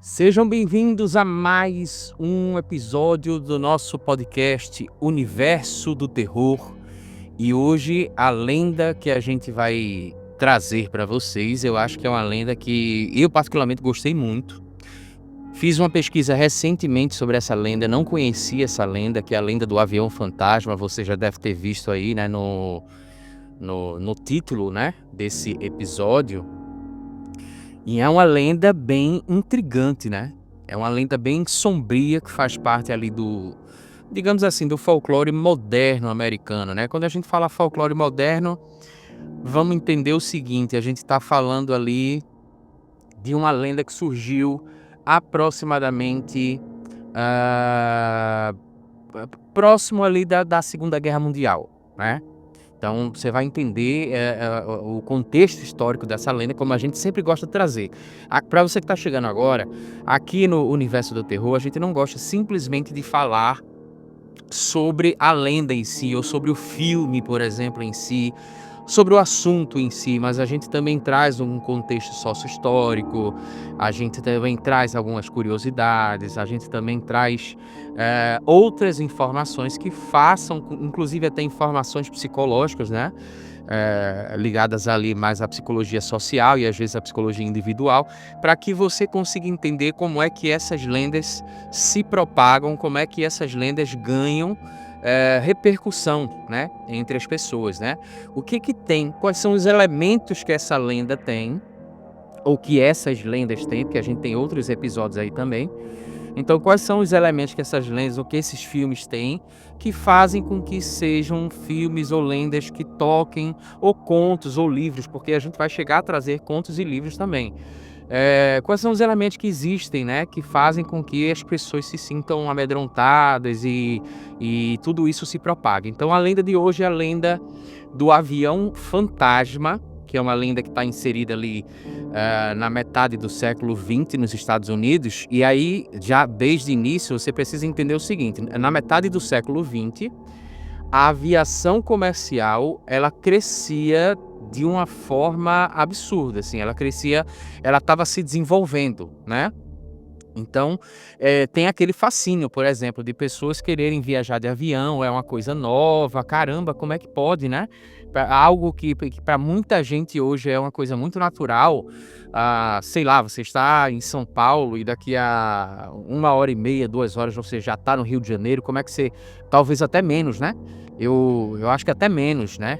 Sejam bem-vindos a mais um episódio do nosso podcast Universo do Terror. E hoje a lenda que a gente vai trazer para vocês, eu acho que é uma lenda que eu particularmente gostei muito. Fiz uma pesquisa recentemente sobre essa lenda, não conhecia essa lenda, que é a lenda do avião fantasma. Você já deve ter visto aí, né, no título, né, desse episódio. E é uma lenda bem intrigante, né? É uma lenda bem sombria que faz parte ali digamos assim, do folclore moderno americano, né? Quando a gente fala folclore moderno, vamos entender o seguinte: a gente está falando ali de uma lenda que surgiu aproximadamente ah, próximo ali da Segunda Guerra Mundial, né? Então você vai entender o contexto histórico dessa lenda, como a gente sempre gosta de trazer. Para você que está chegando agora, aqui no Universo do Terror, a gente não gosta simplesmente de falar sobre a lenda em si, ou sobre o filme, por exemplo, em si, sobre o assunto em si, mas a gente também traz um contexto sócio-histórico, a gente também traz algumas curiosidades, a gente também traz outras informações que façam, inclusive até informações psicológicas, né? Ligadas ali mais à psicologia social e às vezes à psicologia individual, para que você consiga entender como é que essas lendas se propagam, como é que essas lendas ganham repercussão, né, entre as pessoas, né? O que tem, quais são os elementos que essa lenda tem, ou que essas lendas têm, porque a gente tem outros episódios aí também. Então, quais são os elementos que essas lendas ou que esses filmes têm que fazem com que sejam filmes ou lendas que toquem, ou contos ou livros, porque a gente vai chegar a trazer contos e livros também. Quais são os elementos que existem, né, que fazem com que as pessoas se sintam amedrontadas e tudo isso se propague. Então, a lenda de hoje é a lenda do avião fantasma, que é uma lenda que está inserida ali na metade do século XX nos Estados Unidos. E aí, já desde o início, você precisa entender o seguinte: na metade do século XX, a aviação comercial ela crescia de uma forma absurda, assim, ela estava se desenvolvendo, né? Então, tem aquele fascínio, por exemplo, de pessoas quererem viajar de avião, é uma coisa nova, caramba, como é que pode, né? Algo que para muita gente hoje é uma coisa muito natural. Sei lá, você está em São Paulo e daqui a 1h30, 2 horas você já está no Rio de Janeiro, como é que você... Talvez até menos, né? Eu acho que até menos, né?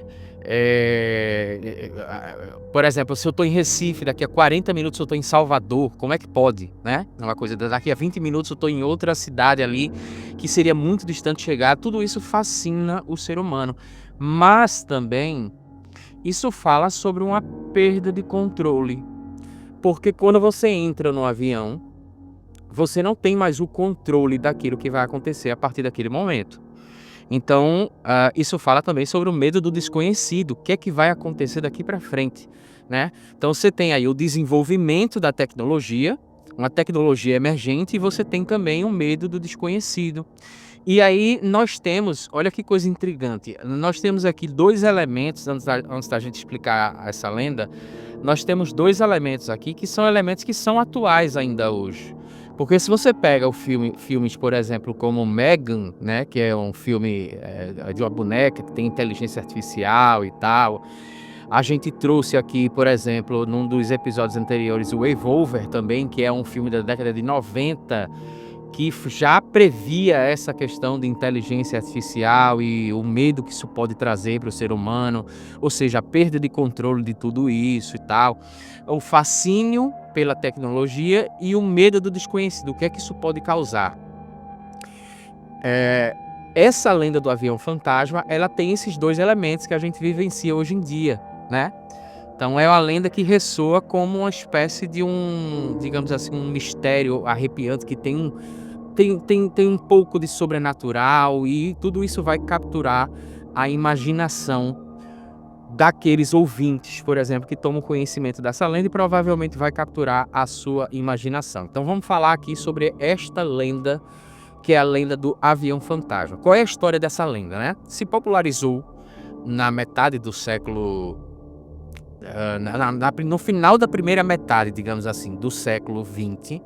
Por exemplo, se eu estou em Recife, daqui a 40 minutos eu estou em Salvador, como é que pode, né? É uma coisa, daqui a 20 minutos eu estou em outra cidade ali, que seria muito distante chegar. Tudo isso fascina o ser humano. Mas também, isso fala sobre uma perda de controle. Porque quando você entra no avião, você não tem mais o controle daquilo que vai acontecer a partir daquele momento. Então, isso fala também sobre o medo do desconhecido, o que é que vai acontecer daqui para frente, né? Então, você tem aí o desenvolvimento da tecnologia, uma tecnologia emergente, e você tem também o medo do desconhecido. E aí nós temos, olha que coisa intrigante, nós temos aqui dois elementos, antes da gente explicar essa lenda, nós temos dois elementos aqui que são elementos que são atuais ainda hoje. Porque se você pega filmes, por exemplo, como Megan, né, que é um filme de uma boneca que tem inteligência artificial e tal, a gente trouxe aqui, por exemplo, num dos episódios anteriores, o Wave Over também, que é um filme da década de 90, que já previa essa questão de inteligência artificial e o medo que isso pode trazer para o ser humano, ou seja, a perda de controle de tudo isso e tal, o fascínio pela tecnologia e o medo do desconhecido, o que é que isso pode causar. Essa lenda do avião fantasma, ela tem esses dois elementos que a gente vivencia hoje em dia, né? Então é uma lenda que ressoa como uma espécie de digamos assim, um mistério arrepiante que tem um pouco de sobrenatural, e tudo isso vai capturar a imaginação daqueles ouvintes, por exemplo, que tomam conhecimento dessa lenda, e provavelmente vai capturar a sua imaginação. Então vamos falar aqui sobre esta lenda, que é a lenda do avião fantasma. Qual é a história dessa lenda, né? Se popularizou na metade do século... no final da primeira metade, digamos assim, do século XX,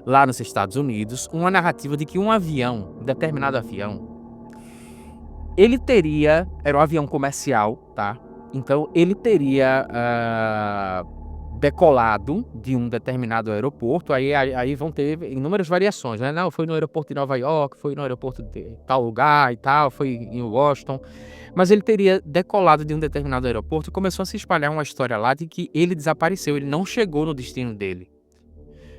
lá nos Estados Unidos, uma narrativa de que um avião, um determinado avião, ele teria, era um avião comercial, tá? Então ele teria decolado de um determinado aeroporto, aí vão ter inúmeras variações, né? Não, foi no aeroporto de Nova York, foi no aeroporto de tal lugar e tal, foi em Washington, mas ele teria decolado de um determinado aeroporto e começou a se espalhar uma história lá de que ele desapareceu, ele não chegou no destino dele.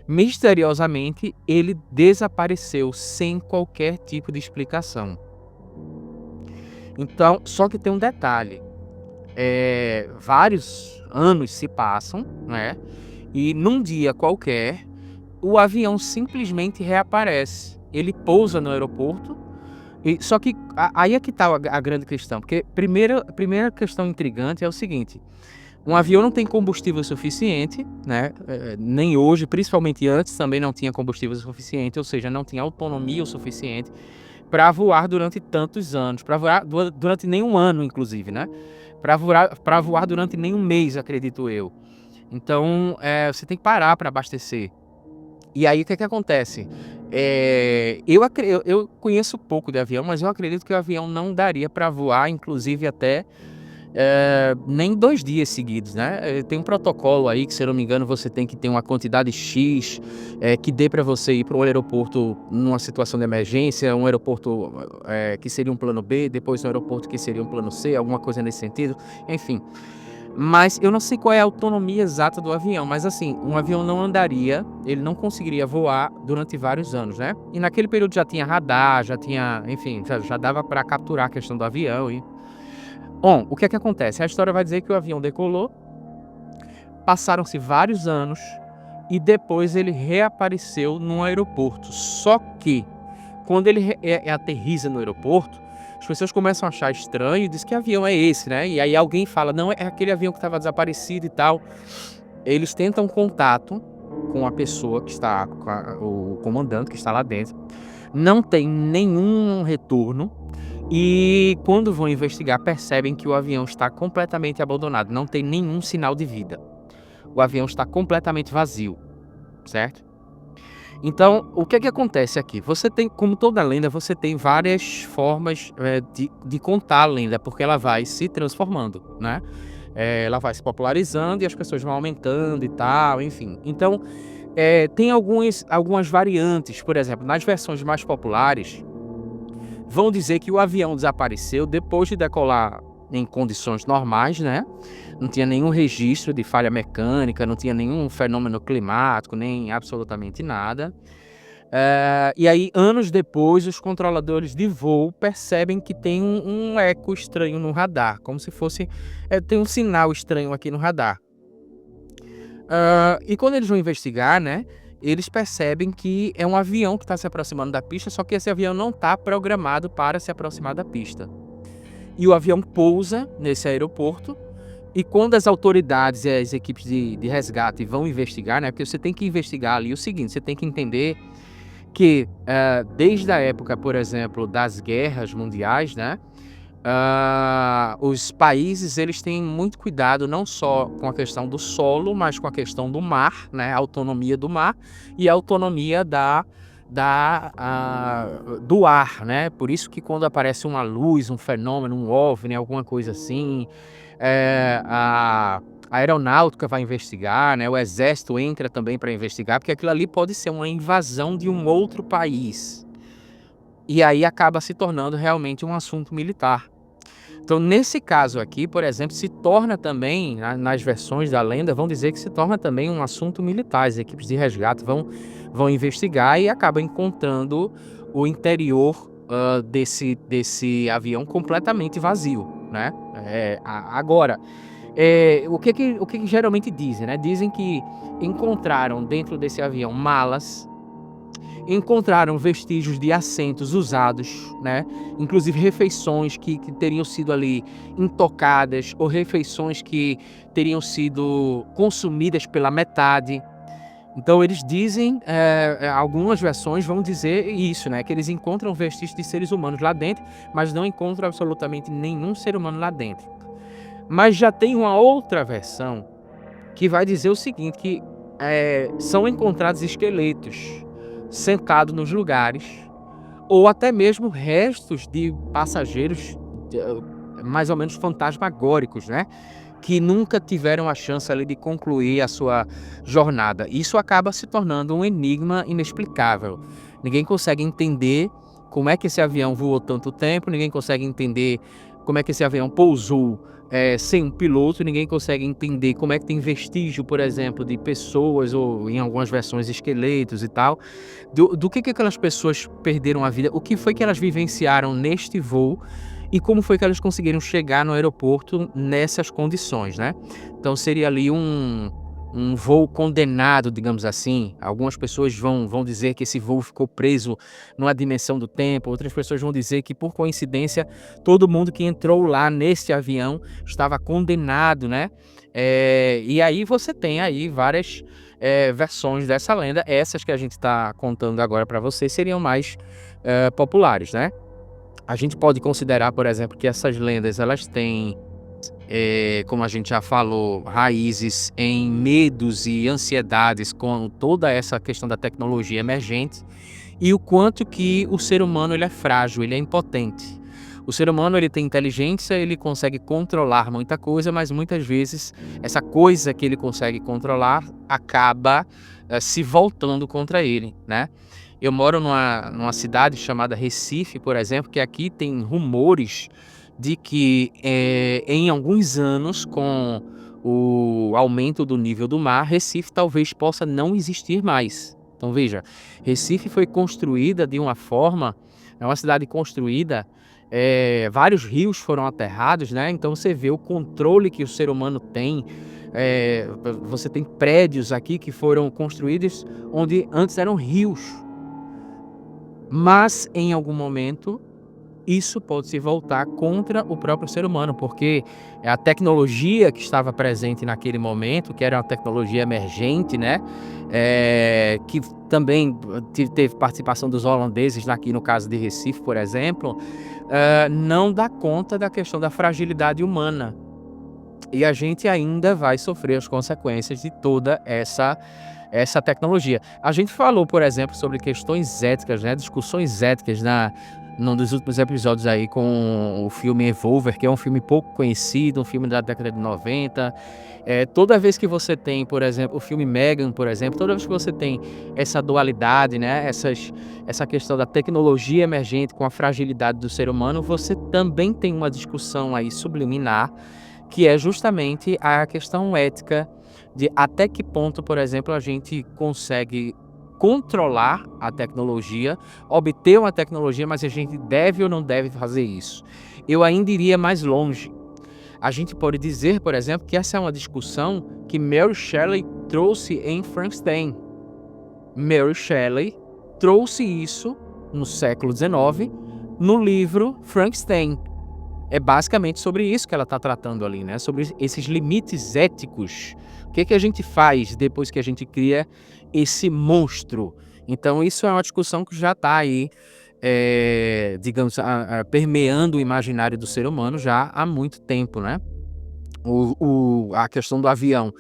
Misteriosamente, ele desapareceu sem qualquer tipo de explicação. Então, só que tem um detalhe, vários anos se passam, né? E num dia qualquer, o avião simplesmente reaparece. Ele pousa no aeroporto, só que aí é que tá a grande questão, porque a primeira questão intrigante é o seguinte: um avião não tem combustível suficiente, né? Nem hoje, principalmente antes, também não tinha combustível suficiente, ou seja, não tinha autonomia o suficiente para voar durante tantos anos, para voar durante nenhum ano, inclusive, né? Para voar durante nenhum mês, acredito eu. Então, você tem que parar para abastecer. E aí, o que é que acontece? Eu conheço pouco de avião, mas eu acredito que o avião não daria para voar, inclusive até nem 2 dias seguidos, né? Tem um protocolo aí que, se eu não me engano, você tem que ter uma quantidade X que dê para você ir para um aeroporto numa situação de emergência, um aeroporto que seria um plano B, depois um aeroporto que seria um plano C, alguma coisa nesse sentido, enfim. Mas eu não sei qual é a autonomia exata do avião, mas assim, um avião não andaria, ele não conseguiria voar durante vários anos, né? E naquele período já tinha radar, já tinha, enfim, já dava para capturar a questão do avião e... Bom, o que é que acontece? A história vai dizer que o avião decolou, passaram-se vários anos e depois ele reapareceu num aeroporto. Só que, quando ele aterriza no aeroporto, as pessoas começam a achar estranho e diz que avião é esse, né? E aí alguém fala, não, é aquele avião que estava desaparecido e tal. Eles tentam contato com a pessoa que está, o comandante que está lá dentro. Não tem nenhum retorno. E quando vão investigar, percebem que o avião está completamente abandonado, não tem nenhum sinal de vida. O avião está completamente vazio, certo? Então, o que é que acontece aqui? Você tem, como toda lenda, você tem várias formas de contar a lenda, porque ela vai se transformando, né? Ela vai se popularizando e as pessoas vão aumentando e tal, enfim. Então, tem algumas variantes, por exemplo, nas versões mais populares, vão dizer que o avião desapareceu depois de decolar em condições normais, né? Não tinha nenhum registro de falha mecânica, não tinha nenhum fenômeno climático, nem absolutamente nada. E aí, anos depois, os controladores de voo percebem que tem um eco estranho no radar, como se fosse... tem um sinal estranho aqui no radar. E quando eles vão investigar, né, eles percebem que é um avião que está se aproximando da pista, só que esse avião não está programado para se aproximar da pista. E o avião pousa nesse aeroporto, e quando as autoridades e as equipes de resgate vão investigar, né, porque você tem que investigar ali o seguinte, você tem que entender que desde a época, por exemplo, das guerras mundiais, né, os países eles têm muito cuidado não só com a questão do solo, mas com a questão do mar, né, a autonomia do mar e a autonomia do ar, né? Por isso que quando aparece uma luz, um fenômeno, um OVNI, alguma coisa assim, a aeronáutica vai investigar, né? O exército entra também para investigar, porque aquilo ali pode ser uma invasão de um outro país. E aí acaba se tornando realmente um assunto militar. Então, nesse caso aqui, por exemplo, se torna também, nas versões da lenda, vão dizer que se torna também um assunto militar. As equipes de resgate vão investigar e acabam encontrando o interior desse avião completamente vazio, né? Agora, o que geralmente dizem, né? Dizem que encontraram dentro desse avião malas, encontraram vestígios de assentos usados, né? Inclusive refeições que teriam sido ali intocadas ou refeições que teriam sido consumidas pela metade. Então eles dizem, algumas versões vão dizer isso, né? Que eles encontram vestígios de seres humanos lá dentro, mas não encontram absolutamente nenhum ser humano lá dentro. Mas já tem uma outra versão que vai dizer o seguinte, que são encontrados esqueletos sentado nos lugares, ou até mesmo restos de passageiros mais ou menos fantasmagóricos, né? Que nunca tiveram a chance ali de concluir a sua jornada. Isso acaba se tornando um enigma inexplicável. Ninguém consegue entender como é que esse avião voou tanto tempo, ninguém consegue entender como é que esse avião pousou sem um piloto, ninguém consegue entender como é que tem vestígio, por exemplo, de pessoas ou em algumas versões esqueletos e tal. Do que aquelas pessoas perderam a vida, o que foi que elas vivenciaram neste voo e como foi que elas conseguiram chegar no aeroporto nessas condições, né? Então seria ali um voo condenado, digamos assim. Algumas pessoas vão dizer que esse voo ficou preso numa dimensão do tempo, outras pessoas vão dizer que, por coincidência, todo mundo que entrou lá nesse avião estava condenado, né? E aí você tem aí várias versões dessa lenda. Essas que a gente está contando agora para vocês seriam mais populares, né? A gente pode considerar, por exemplo, que essas lendas elas têm, como a gente já falou, raízes em medos e ansiedades com toda essa questão da tecnologia emergente e o quanto que o ser humano ele é frágil, ele é impotente. O ser humano ele tem inteligência, ele consegue controlar muita coisa, mas muitas vezes essa coisa que ele consegue controlar acaba se voltando contra ele, né? Eu moro numa cidade chamada Recife, por exemplo, que aqui tem rumores de que em alguns anos, com o aumento do nível do mar, Recife talvez possa não existir mais. Então veja, Recife foi construída de uma forma, é uma cidade construída, vários rios foram aterrados, né? Então você vê o controle que o ser humano tem. Você tem prédios aqui que foram construídos onde antes eram rios. Mas, em algum momento, isso pode se voltar contra o próprio ser humano, porque a tecnologia que estava presente naquele momento, que era uma tecnologia emergente, né, que também teve participação dos holandeses aqui no caso de Recife, por exemplo, não dá conta da questão da fragilidade humana. E a gente ainda vai sofrer as consequências de toda essa tecnologia. A gente falou, por exemplo, sobre questões éticas, né, discussões éticas num dos últimos episódios aí com o filme Evolver, que é um filme pouco conhecido, um filme da década de 90. Toda vez que você tem, por exemplo, o filme Megan, por exemplo, toda vez que você tem essa dualidade, né, essa questão da tecnologia emergente com a fragilidade do ser humano, você também tem uma discussão aí subliminar, que é justamente a questão ética de até que ponto, por exemplo, a gente consegue controlar a tecnologia, obter uma tecnologia, mas a gente deve ou não deve fazer isso. Eu ainda iria mais longe. A gente pode dizer, por exemplo, que essa é uma discussão que Mary Shelley trouxe em Frankenstein. Mary Shelley trouxe isso no século XIX no livro Frankenstein. É basicamente sobre isso que ela está tratando ali, né? Sobre esses limites éticos. O que a gente faz depois que a gente cria esse monstro? Então, isso é uma discussão que já está aí, digamos, permeando o imaginário do ser humano já há muito tempo, né? A questão do avião,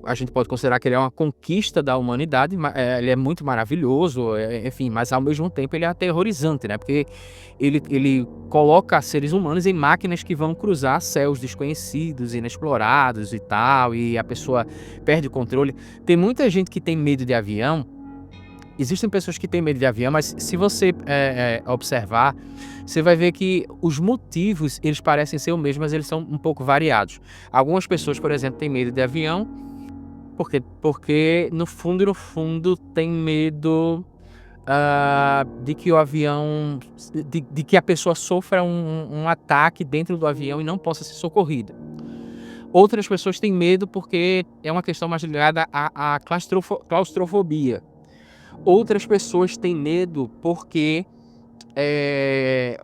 a gente pode considerar que ele é uma conquista da humanidade, ele é muito maravilhoso, enfim, mas ao mesmo tempo ele é aterrorizante, né? Porque ele coloca seres humanos em máquinas que vão cruzar céus desconhecidos, inexplorados e tal, e a pessoa perde o controle. Tem muita gente que tem medo de avião. Existem pessoas que têm medo de avião, mas se você observar, você vai ver que os motivos, eles parecem ser o mesmo, mas eles são um pouco variados. Algumas pessoas, por exemplo, têm medo de avião, porque no fundo, tem medo de que o avião, de que a pessoa sofra um ataque dentro do avião e não possa ser socorrida. Outras pessoas têm medo porque é uma questão mais ligada à claustrofobia. Outras pessoas têm medo porque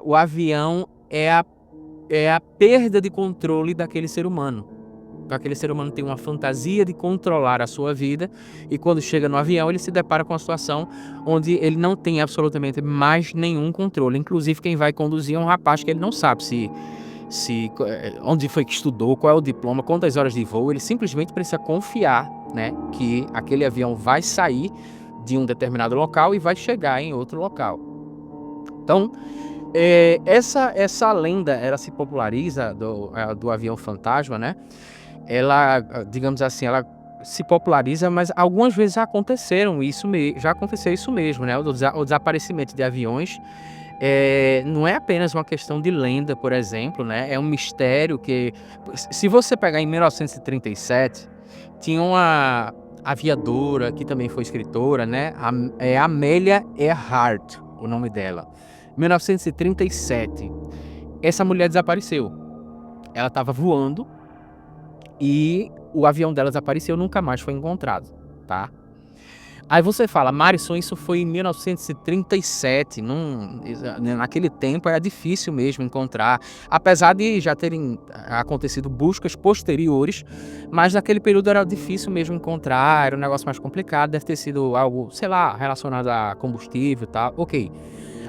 o avião é a perda de controle daquele ser humano. Então, aquele ser humano tem uma fantasia de controlar a sua vida e quando chega no avião ele se depara com uma situação onde ele não tem absolutamente mais nenhum controle. Inclusive quem vai conduzir é um rapaz que ele não sabe onde foi que estudou, qual é o diploma, quantas horas de voo. Ele simplesmente precisa confiar, né, que aquele avião vai sair de um determinado local e vai chegar em outro local. Então, essa lenda, ela se populariza do avião fantasma, né? Ela, digamos assim, ela se populariza, mas algumas vezes já aconteceu isso mesmo, né? O desaparecimento de aviões não é apenas uma questão de lenda, por exemplo, né? É um mistério que, se você pegar em 1937, tinha uma aviadora que também foi escritora, né? Amélia Earhart, o nome dela. 1937, essa mulher desapareceu. Ela estava voando e o avião dela desapareceu, nunca mais foi encontrado, tá? Aí você fala, Marisson, isso foi em 1937, naquele tempo era difícil mesmo encontrar, apesar de já terem acontecido buscas posteriores, mas naquele período era difícil mesmo encontrar, era um negócio mais complicado, deve ter sido algo, sei lá, relacionado a combustível e tal, ok.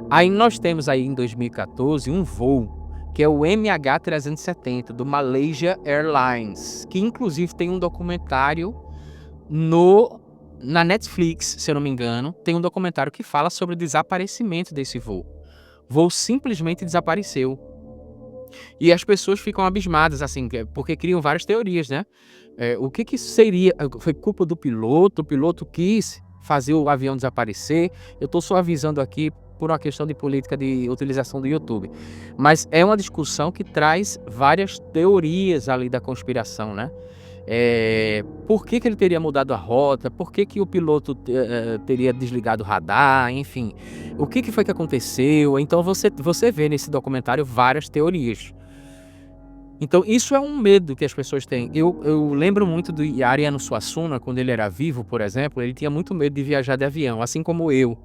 Aí nós temos aí em 2014 um voo, que é o MH370 do Malaysia Airlines, que inclusive tem um documentário na Netflix, se eu não me engano, tem um documentário que fala sobre o desaparecimento desse voo. O voo simplesmente desapareceu. E as pessoas ficam abismadas, assim, porque criam várias teorias, né? O que seria? Foi culpa do piloto? O piloto quis fazer o avião desaparecer? Eu estou só avisando aqui por uma questão de política de utilização do YouTube. Mas é uma discussão que traz várias teorias ali da conspiração, né? Por que ele teria mudado a rota? Por que o piloto teria desligado o radar? Enfim, o que foi que aconteceu? Então você vê nesse documentário várias teorias. Então isso é um medo que as pessoas têm. Eu lembro muito do Ariano Suassuna, quando ele era vivo, por exemplo, ele tinha muito medo de viajar de avião, assim como eu.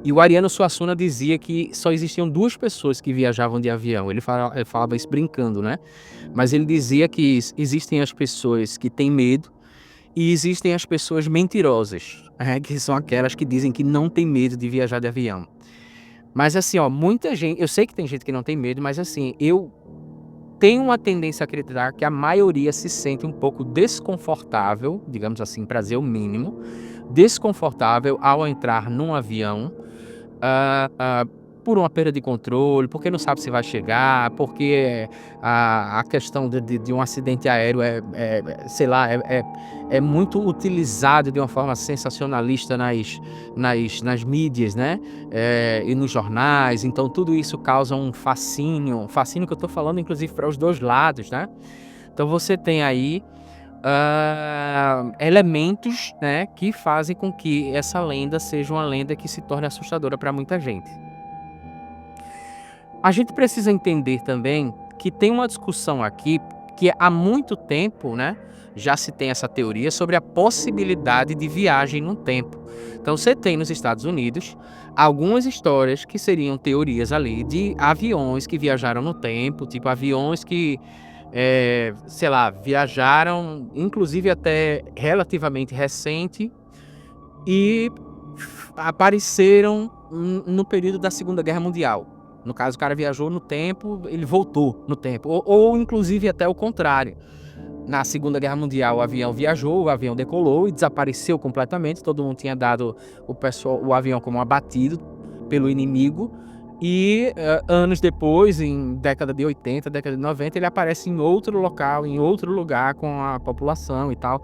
E o Ariano Suassuna dizia que só existiam 2 pessoas que viajavam de avião. Ele falava isso brincando, né? Mas ele dizia que existem as pessoas que têm medo e existem as pessoas mentirosas, que são aquelas que dizem que não tem medo de viajar de avião. Mas assim, ó, muita gente, eu sei que tem gente que não tem medo, mas assim, eu tenho uma tendência a acreditar que a maioria se sente um pouco desconfortável, digamos assim, para dizer o mínimo, desconfortável ao entrar num avião, por uma perda de controle, porque não sabe se vai chegar, porque a questão de um acidente aéreo sei lá, é muito utilizado de uma forma sensacionalista nas mídias, né? E nos jornais. Então tudo isso causa um fascínio que eu estou falando inclusive para os 2 lados, né? Então você tem aí elementos, né, que fazem com que essa lenda seja uma lenda que se torne assustadora para muita gente. A gente precisa entender também que tem uma discussão aqui que há muito tempo, né, já se tem essa teoria sobre a possibilidade de viagem no tempo. Então você tem nos Estados Unidos algumas histórias que seriam teorias ali de aviões que viajaram no tempo, tipo aviões que sei lá, viajaram, inclusive até relativamente recente, e apareceram no período da Segunda Guerra Mundial. No caso, o cara viajou no tempo, ele voltou no tempo. Ou inclusive até o contrário. Na Segunda Guerra Mundial, o avião viajou, o avião decolou e desapareceu completamente. Todo mundo tinha dado o avião como abatido pelo inimigo. E anos depois, em década de 80, década de 90, ele aparece em outro local, em outro lugar com a população e tal.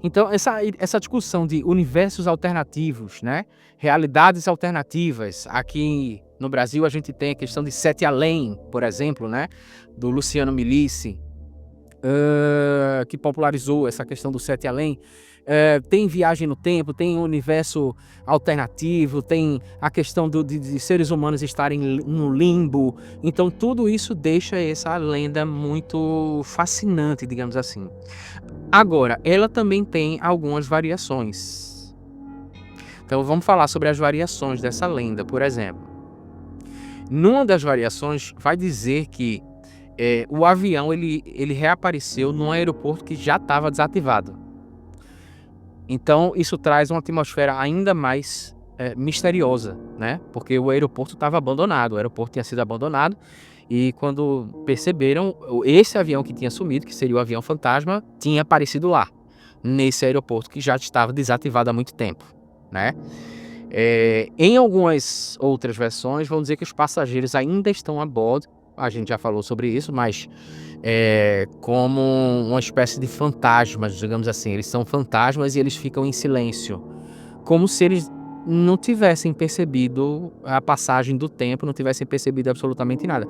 Então, essa discussão de universos alternativos, né? Realidades alternativas. Aqui no Brasil, a gente tem a questão de Sete Além, por exemplo, né? Do Luciano Milici, que popularizou essa questão do Sete Além. Tem viagem no tempo, tem universo alternativo, tem a questão de seres humanos estarem no limbo. Então tudo isso deixa essa lenda muito fascinante, digamos assim. Agora, ela também tem algumas variações. Então vamos falar sobre as variações dessa lenda, por exemplo. Numa das variações vai dizer que o avião ele reapareceu num aeroporto que já estava desativado. Então isso traz uma atmosfera ainda mais misteriosa, né? Porque o aeroporto estava abandonado, o aeroporto tinha sido abandonado e quando perceberam, esse avião que tinha sumido, que seria o avião fantasma, tinha aparecido lá, nesse aeroporto que já estava desativado há muito tempo, né? Em algumas outras versões vão dizer que os passageiros ainda estão a bordo, a gente já falou sobre isso, mas como uma espécie de fantasmas, digamos assim. Eles são fantasmas e eles ficam em silêncio, como se eles não tivessem percebido a passagem do tempo, não tivessem percebido absolutamente nada.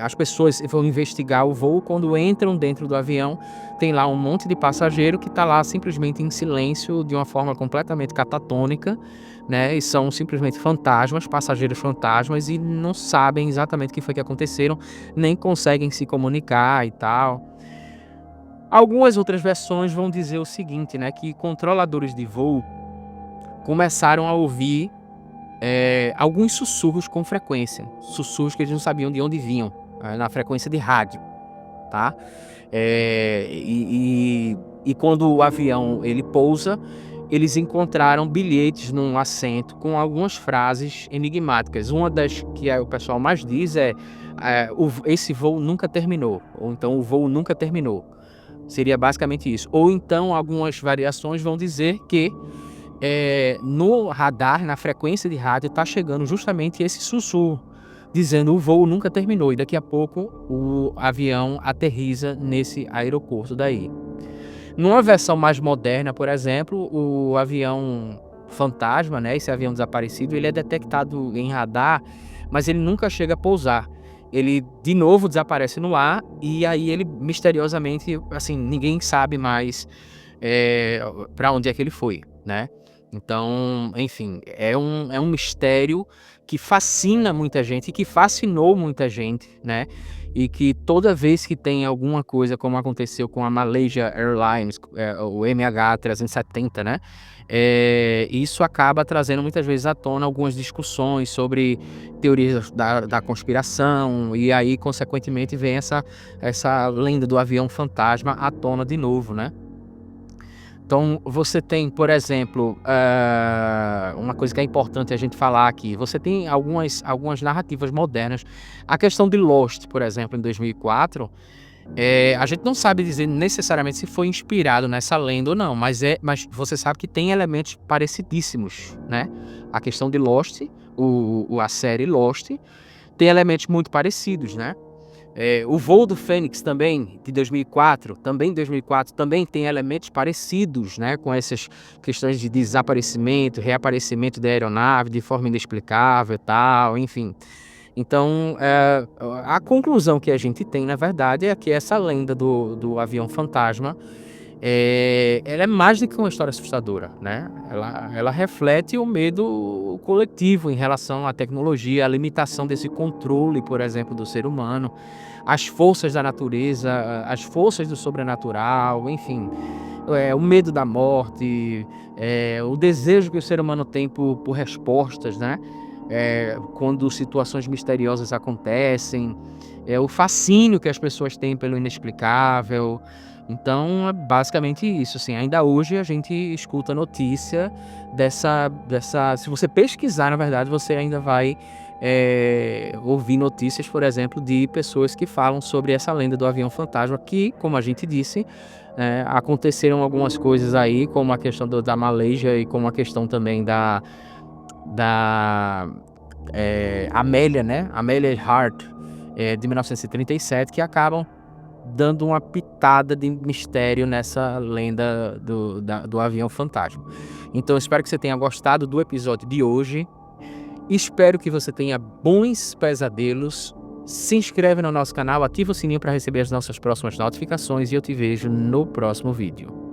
As pessoas vão investigar o voo, quando entram dentro do avião, tem lá um monte de passageiro que está lá simplesmente em silêncio, de uma forma completamente catatônica, né? E são simplesmente fantasmas, passageiros fantasmas, e não sabem exatamente o que foi que aconteceram, nem conseguem se comunicar e tal. Algumas outras versões vão dizer o seguinte, né? Que controladores de voo começaram a ouvir alguns sussurros com frequência. Sussurros que eles não sabiam de onde vinham, na frequência de rádio, tá? E quando o avião ele pousa, eles encontraram bilhetes num assento com algumas frases enigmáticas. Uma das que o pessoal mais diz esse voo nunca terminou, ou então o voo nunca terminou. Seria basicamente isso. Ou então algumas variações vão dizer que no radar, na frequência de rádio, está chegando justamente esse sussurro, dizendo o voo nunca terminou, e daqui a pouco o avião aterriza nesse aeroporto daí. Numa versão mais moderna, por exemplo, o avião fantasma, né, esse avião desaparecido, ele é detectado em radar, mas ele nunca chega a pousar. Ele de novo desaparece no ar, e aí ele misteriosamente, assim, ninguém sabe mais para onde é que ele foi, né? Então, enfim, é um mistério que fascina muita gente e que fascinou muita gente, né? E que toda vez que tem alguma coisa, como aconteceu com a Malaysia Airlines, o MH370, né? Isso acaba trazendo muitas vezes à tona algumas discussões sobre teorias da conspiração, e aí, consequentemente, vem essa lenda do avião fantasma à tona de novo, né? Então, você tem, por exemplo, uma coisa que é importante a gente falar aqui, você tem algumas narrativas modernas. A questão de Lost, por exemplo, em 2004, a gente não sabe dizer necessariamente se foi inspirado nessa lenda ou não, mas você sabe que tem elementos parecidíssimos, né? A questão de Lost, a série Lost, tem elementos muito parecidos, né? O voo do Fênix também, de 2004, também tem elementos parecidos, né, com essas questões de desaparecimento, reaparecimento da aeronave de forma inexplicável e tal, enfim. Então, a conclusão que a gente tem, na verdade, é que essa lenda do avião fantasma, ela é mais do que uma história assustadora, né? Ela reflete o medo coletivo em relação à tecnologia, a limitação desse controle, por exemplo, do ser humano, as forças da natureza, as forças do sobrenatural, enfim, o medo da morte, o desejo que o ser humano tem por respostas, né? Quando situações misteriosas acontecem, o fascínio que as pessoas têm pelo inexplicável. Então, é basicamente isso, assim. Ainda hoje a gente escuta notícia dessa. Se você pesquisar, na verdade, você ainda vai ouvir notícias, por exemplo, de pessoas que falam sobre essa lenda do avião fantasma, que, como a gente disse, aconteceram algumas coisas aí, como a questão da Malaysia e como a questão também da Amélia, né? Amélia Earhart, de 1937, que acabam dando uma pitada de mistério nessa lenda do avião fantasma. Então, espero que você tenha gostado do episódio de hoje. Espero que você tenha bons pesadelos. Se inscreve no nosso canal, ativa o sininho para receber as nossas próximas notificações, e eu te vejo no próximo vídeo.